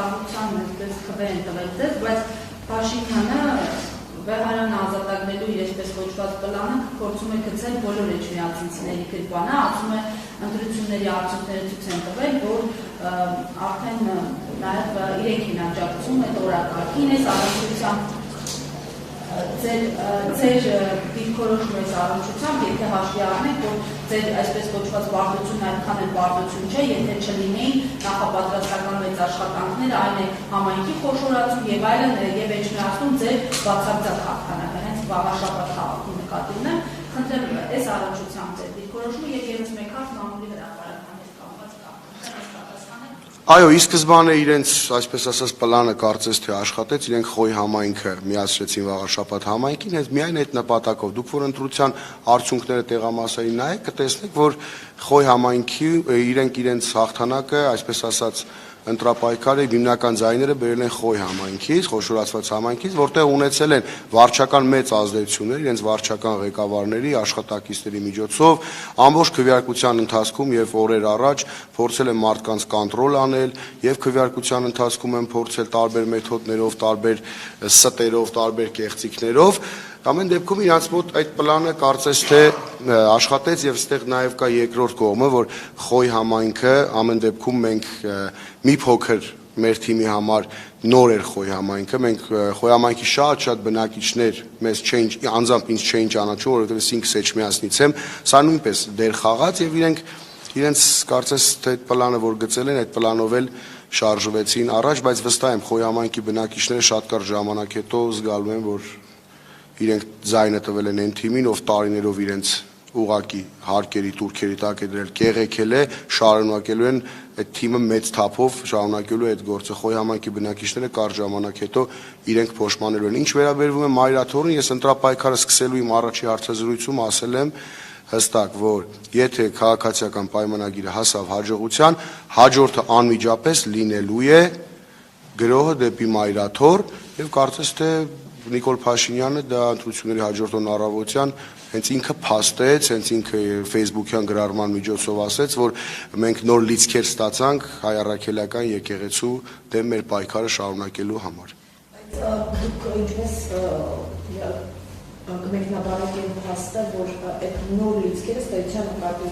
խաղաղության դες քվե են տվել ձեզ, բայց Փաշինյանը Վեհարանը ազատագրելու այսպես կոչված պլանը փորձում է գցել բոլոր էջմիածինցիների գրպանը, ասում է ընտրությունների արդյունքները ցույց են տվել, որ արդեն նաև իրենք են աջակցում այդ օրակարգին, այս առողջությամբ ձեր դիրքորոշում այս առողջությամբ, եթե հաշվի առնենք, որ ձեր այսպես կոչված բարդությունն այդքան էլ բարդություն չէ, եթե չլինեին նախապատրաստական մեծ աշխատանքները, այն է համայնքի խոշորացում եւ այլն եւ էջմիածնում ձեր բացարձակ հաղթանակը, հենց վաղաշաբաթ քաղաքի նկատի ունեմ, խնդրեմ այս առողջությամբ ձեր դիրքորոշումը եւ եւս մեկ հատ մամուլի հրապարակման հետ կապված կա։ Այո, ի սկզբանե իրենց, այսպես ասած, պլանը կարծես թե աշխատեց, իրենք Խոյ համայնքը միացրեցին վաղաշաբաթ համայնքին, հենց միայն այդ նպատակով։ Դուք որ ընտրության արդյունքները տեղամասային նայեք, կտեսնեք, որ Խոյ համայնքի իրենց հաղթանակը, այսպես ասած, ընտրապայքարի հիմնական ձայները բերել են Խոյ համայնքից, խոշորացված համայնքից, որտեղ ունեցել են վարչական մեծ ազդեցություններ, իրենց վարչական ղեկավարների, աշխատակիցների միջոցով, ամբողջ քվեարկության ընթացքում եւ օրեր առաջ փորձել են մարդկանց կոնտրոլ անել եւ քվեարկության ընթացքում են փորձել տարբեր մեթոդներով, տարբեր ստերով, տարբեր կեղծիքներով Ամեն դեպքում իրանց մոտ այդ պլանը կարծես թե աշխատեց եւ այստեղ նաեւ կա երկրորդ կողմը, որ Խոյ համայնքը ամեն դեպքում մենք մի փոքր մեր թիմի համար նոր էր Խոյ համայնքը, մենք Խոյ համայնքի շատ բնակիչներ մեզ չէին, անձամբ ինձ չէին ճանաչում, որովհետեւ ես ինքս Էջմիածնից եմ, սա նույնպես դեր խաղաց եւ իրենց կարծես թե այդ պլանը որ գծել են, այդ պլանով էլ շարժվեցին առաջ, բայց վստահ եմ Խոյ համայնքի բնակիչները շատ կարճ ժամանակ հետո զգալու են, որ իրենք ձայնը տվել են այն թիմին, ով տարիներով իրենց ուղակի հարկերի, տուրքերի տակ է դրել, կեղեքել է, շարունակելու են այդ թիմը մեծ թափով շարունակելու այդ գործը։ Խոյ համայնքի բնակիչները կարճ ժամանակ հետո իրենք փոշմանելու են։ Ինչ վերաբերվում է Մայրաթորին, ես ընտրապայքարը սկսելու իմ առաջի հարցազրույցում ասել եմ հստակ, որ եթե քաղաքացիական պայմանագիրը հասավ հաջողության, հաջորդը անմիջապես լինելու է գրոհը դեպի Մայրաթոր եւ կարծես թե Նիկոլ Փաշինյանը դա ընտրությունների հաջորդող առավոտյան հենց ինքը փաստեց, հենց ինքը Facebook-յան գրառման միջոցով ասեց, որ մենք նոր լիցքեր ստացանք հայ առաքելական եկեղեցու դեմ մեր պայքարը շարունակելու համար։ Դուք ինչպես կմեկնաբանեք փաստը, որ այդ նոր լիցքերը ստացիան նկատի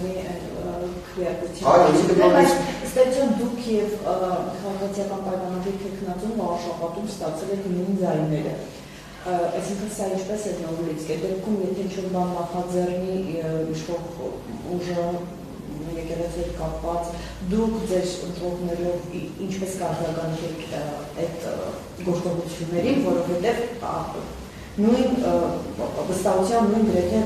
Ստացիան դուք եւ քաղաքացիական պայմանագրի թեկնածուն վարշապատում ստացել եք նույն ձայները։ Այսինքն սա ինչպես է նոր լիցք, դեպքում եթե ինչ-որ բան նախաձեռնի իշխող ուժը եկեղեցու հետ կապված, դուք ձեր ընտրողներով ինչպես կարգավորեք այդ գործողություններին, որովհետև նույն վստահության նույն գրեթե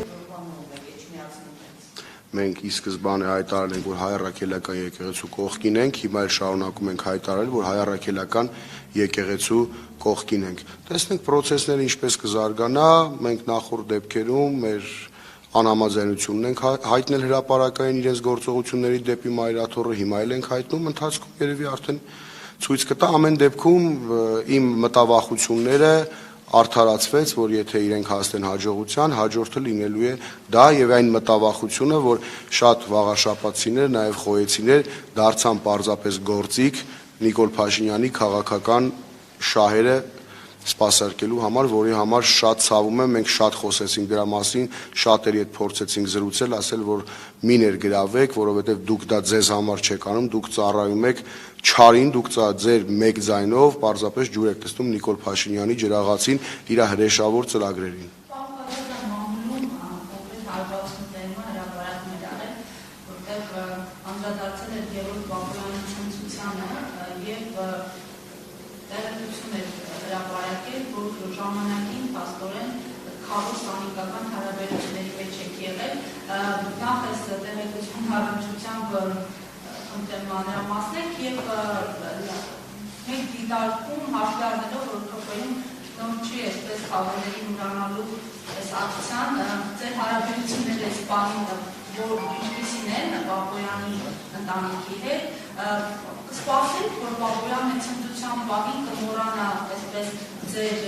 Մենք ի սկզբանե հայտարարել ենք, որ հայ առաքելական եկեղեցու կողքին ենք, հիմա էլ շարունակում ենք հայտարարել, որ հայ առաքելական եկեղեցու կողքին ենք։ Տեսնենք process-ները ինչպես կզարգանա, մենք նախորդ դեպքերում մեր անհամաձայնությունն ենք հայտնել հրապարակային իրենց գործողությունների դեպի Մայրաթորը, հիմա էլ ենք հայտնում, ընթացքում երևի արդեն ցույց կտա, ամեն դեպքում իմ մտավախությունները արդարացվեց, որ եթե իրենք հասնեն հաջողության, հաջորդը լինելու է դա եւ այն մտավախությունը, որ շատ վաղաշաբաթցիներ, նաեւ խոյեցիներ դարձան պարզապես գործիք Նիկոլ Փաշինյանի քաղաքական շահերը սպասարկելու համար, որի համար շատ ցավում եմ, մենք շատ խոսեցինք դրա մասին, շատերի հետ փորձեցինք զրուցել, ասել, որ մի ներգրավեք, որովհետեւ դուք դա ձեզ համար չեք անում, դուք ծառայում եք չարին, դուք ձեր մեկ ձայնով պարզապես ջուր եք տեսնում Նիկոլ Փաշինյանի ջրաղացին իր հրեշավոր ծրագրերին։ Ժամանակին փաստորեն խաղող սանիկական հարաբերությունների մեջ եք եղել, նախ այս տեղեկություն առնչությամբ խնդրեմ մանրամասնեք եւ մենք դիտարկում հաշվի առնելով, որ ԿՊ-ում նոր չի այսպես խաղողների մոռանալու այս ակցիան, ձեր հարաբերությունները այս բանին, որ ինչպիսին են Բաբոյանի ընտանիքի հետ, կսպասենք, որ Բաբոյանը ցնծության բանին կմոռանա այսպես ձեր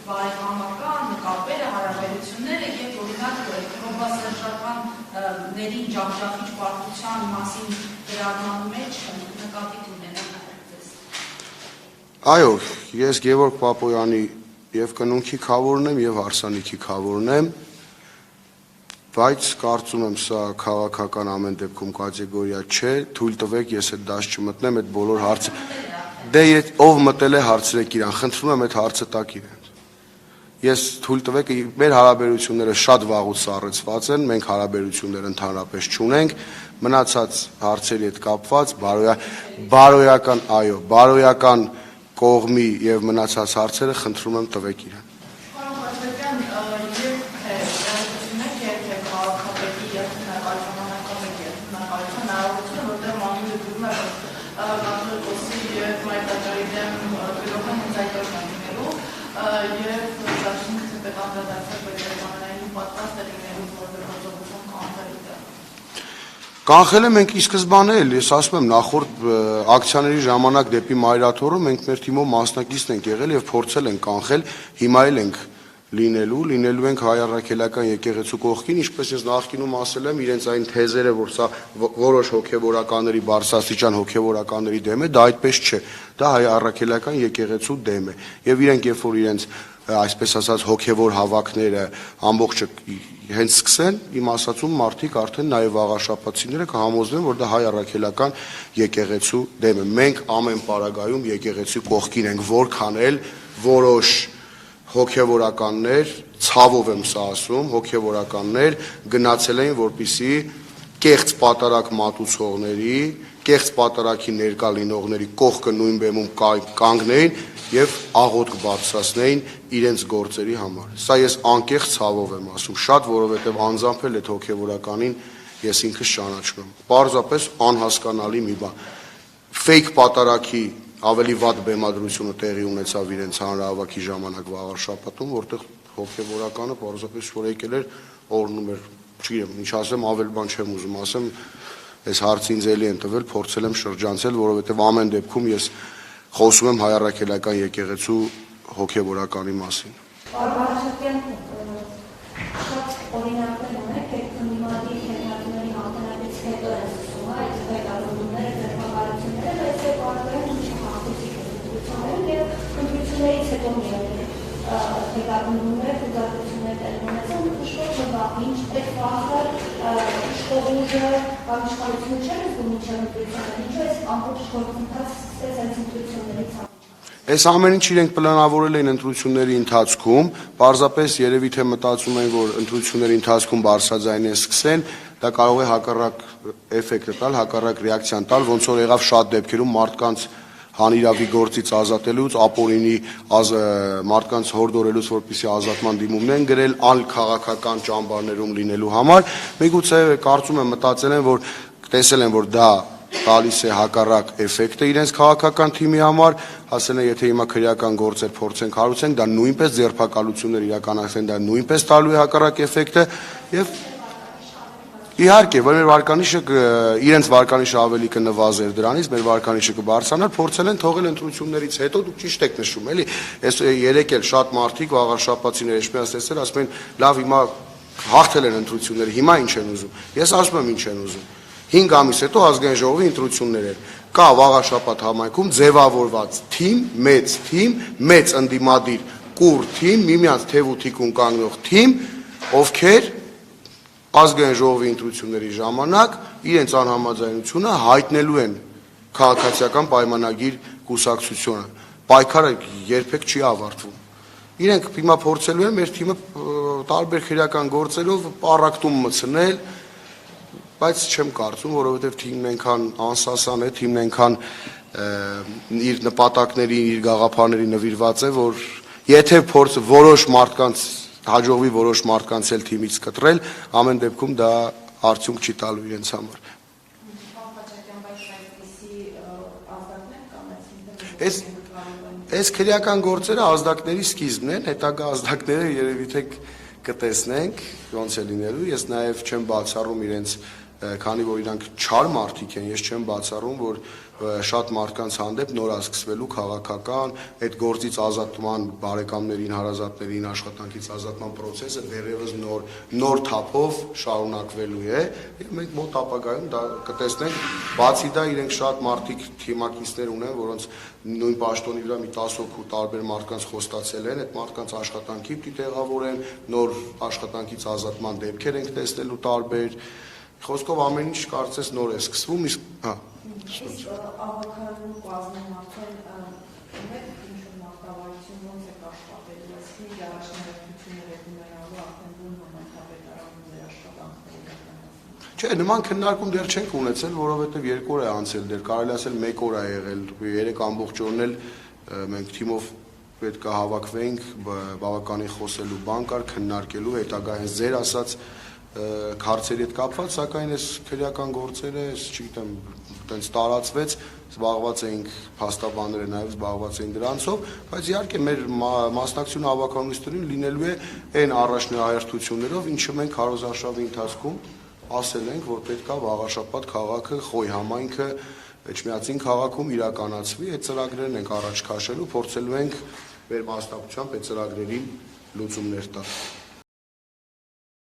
բարեկամական կապերը, հարաբերությունները եւ օրինակ ռոբասերժականներին ջախջախիչ պարտության մասին գրառման մեջ նկատի ունենան այդպես։ Այո, ես Գևորգ Պապոյանի եւ կնունքի քավորն եմ եւ հարսանիքի քավորն եմ, բայց կարծում եմ սա քաղաքական ամեն դեպքում կատեգորիա չէ, թույլ տվեք ես այդ դաշ չմտնեմ այդ բոլոր հարցը։ Դե ով մտել է հարցրեք իրան, խնդրում եմ այդ հարցը տակ իրեն։ Ես թույլ տվեք մեր հարաբերությունները շատ վաղուց սառեցված են, մենք հարաբերություններ ընդհանրապես չունենք, մնացած հարցերի հետ կապված բարոյական, այո, բարոյական կողմի եւ մնացած հարցերը խնդրում եմ տվեք իրան։ Կանխել եմ մենք ի սկզբանե էլ, ես ասում եմ նախորդ ակցիաների ժամանակ դեպի Մայրաթորը մենք մեր թիմով մասնակիցն ենք եղել եւ փորձել ենք կանխել, հիմա էլ ենք լինելու ենք հայ առաքելական եկեղեցու կողքին, ինչպես ես նախկինում ասել եմ, իրենց այն թեզերը, որ սա որոշ հոգեվորականների բարձրաստիճան հոգեվորականների դեմ է, դա այդպես չէ, դա հայ առաքելական եկեղեցու դեմ է եւ իրենք երբ որ իրենց այսպես ասած հոգեվոր հավաքները ամբողջը հենց սկսեն, իմ ասածում մարդիկ արդեն նաև աղաշապացիները կհամոզվեն, որ դա հայ առաքելական եկեղեցու դեմ է։ Մենք ամեն պարագայում եկեղեցու կողքին ենք, որքան էլ որոշ հոգեվորականներ, ցավով եմ սա ասում, հոգեվորականներ գնացել էին, որպիսի կեղծ պատարակ մատուցողների, կեղծ պատարակի ներկա լինողների կողքը նույն բեմում կանգնեին եւ աղոթք բարձրացնեին իրենց գործերի համար։ Սա ես անկեղծ ցավով եմ ասում, շատ, որովհետեւ անձամբ էլ այդ հոգեվորականին ես ինքս ճանաչում եմ։ Պարզապես անհասկանալի մի բան։ Ֆեյք պատարակի ավելի վատ բեմադրությունը տեղի ունեցավ իրենց հանրահավաքի ժամանակ վաղար շաբաթում, որտեղ հոգեվորականը պարզապես որ եկել էր օրնում էր, չգիտեմ, ինչ ասեմ, ավել բան չեմ ուզում ասեմ, այս հարցը ինձ էլի են տվել, փորձել եմ շրջանցել, որովհետեւ ամեն դեպքում ես խոսում եմ հայ առաքելական եկեղեցու հոգեվորականի մասին։ Բարբարաշատյան շատ օրինակներ ունեք, երբ քննադատի հետագների հաղթանակից հետո են սկսում այդ հետագությունները, ձեռնարկությունները, բայց այդ բարբարը ինչ հաղթեցիկ են եւ քննություններից հետո միայն հետագությունները, հետագությունները տեղի ունեցան, նշվեց որ ինչ այդ վաղը շտողուժը կամ իշխանությունը չէր զգում ինչը ընտրությունները, ինչու այս ամբողջ գործընթացը սկսեց այս ընտրություններից։ Այս ամեն ինչ իրենք պլանավորել էին ընտրությունների ընթացքում, պարզապես երևի թե մտածում են, որ ընտրությունների ընթացքում բարձրաձայն են սկսեն, դա կարող է հակառակ էֆեկտ տալ, հակառակ ռեակցիան տալ, ոնց որ եղավ շատ դեպքերում մարդկանց հանիրավի գործից ազատելուց, ապօրինի մարդկանց հորդորելուց, որպեսզի ազատման դիմումներ են գրել, անքաղաքական ճամբարներում լինելու համար, միգուցե կարծում եմ մտածել են, որ տեսել են, որ դա տալիս է հակառակ էֆեկտը իրենց քաղաքական թիմի համար, ասել են, եթե հիմա քրեական գործեր փորձենք հարուցենք, դա նույնպես ձերբակալություններ իրականացնեն, դա նույնպես տալու է հակառակ էֆեկտը եւ իհարկե, որ մեր վարկանիշը իրենց վարկանիշը ավելի կնվազեր դրանից, մեր վարկանիշը կբարձրանար, փորձել են թողել ընտրություններից հետո, դուք ճիշտ եք նշում, էլի, այս երեք էլ շատ մարդիկ վաղար շաբաթիներ էջմիած տեսել, ասում են, լավ, հիմա հաղթել են ընտրությունները, հիմա ինչ են ուզում։ Ես ասում եմ ինչ են ուզում։ 5 ամիս հետո ազգային ժողովի ընտրություններ են։ Կա վաղաշաբաթ համայնքում ձևավորված թիմ, մեծ ընդդիմադիր կուր թիմ, միմյանց թև ու թիկուն կանգնող թիմ, ովքեր ազգային ժողովի ընտրությունների ժամանակ իրենց անհամաձայնությունը հայտնելու են քաղաքացիական պայմանագիր կուսակցությունը։ Պայքարը երբեք չի ավարտվում։ Իրենք հիմա փորձելու են մեր թիմը տարբեր քրեական գործերով պարակտում մտցնել, բայց չեմ կարծում, որովհետև թիմն այնքան անսասան է, թիմն այնքան իր նպատակների, իր գաղափարների նվիրված է, որ եթե որոշ մարդկանց հաջողվի որոշ մարդկանց էլ թիմից կտրել, ամեն դեպքում դա արդյունք չի տալու իրենց համար։ Այս քրեական գործերը ազդակների սկիզբն են, հետագա ազդակները երևի թե կտեսնենք, ոնց է լինելու, ես նաև չեմ բացառում իրենց քանի որ իրանք չար մարդիկ են, ես չեմ բացառում, որ շատ մարդկանց հանդեպ նոր է սկսվելու քաղաքական այդ գործից ազատման բարեկամներին, հարազատներին աշխատանքից ազատման process-ը դեռևս նոր թափով շարունակվելու է եւ մենք մոտ ապագայում դա կտեսնենք, բացի դա իրենք շատ մարդիկ թիմակիցներ ունեն, որոնց նույն պաշտոնի վրա մի 10 հոգու տարբեր մարդկանց խոստացել են, այդ մարդկանց աշխատանքի պիտի տեղավորեն, նոր աշխատանքից ազատման դեպքեր ենք տեսնելու տարբեր, խոսքով ամեն ինչ կարծես նոր է սկսվում, իսկ ավականու կազմում արդեն ունեք ինչ-որ մարտավարություն ոնց եք աշխատելու, այսինքն ինչ առաջնահերթություններ եք ունենալու արդեն բուն համայնքապետարանում ձեր աշխատանքների իրականացումը։ Չէ, նման քննարկում դեռ չենք ունեցել, որովհետև 2 օր է անցել, դեռ կարելի ասել 1 օր է եղել, 3 ամբողջ օրն էլ մենք թիմով պետք է հավաքվենք, բավականին խոսելու բան կար, քննարկելու հետագայում ձեր ասած քարծերի հետ կապված, սակայն այս քրեական գործերը, չգիտեմ, այտենց տարածվեց, զբաղված էինք փաստաբանները նաև զբաղված էին դրանցով, բայց իհարկե մեր մասնակցությունը հավաքականություններին լինելու է այն առաջնահերթություններով, ինչը մենք քարոզարշավի ընթացքում ասել ենք, որ պետք է Վաղարշապատ քաղաքը, Խոյ համայնքը, Էջմիածին քաղաքում իրականացվի, այդ ծրագրերն ենք առաջ քաշելու, փորձելու ենք մեր մասնակցությամբ այդ ծրագրերին լուծումներ տալ։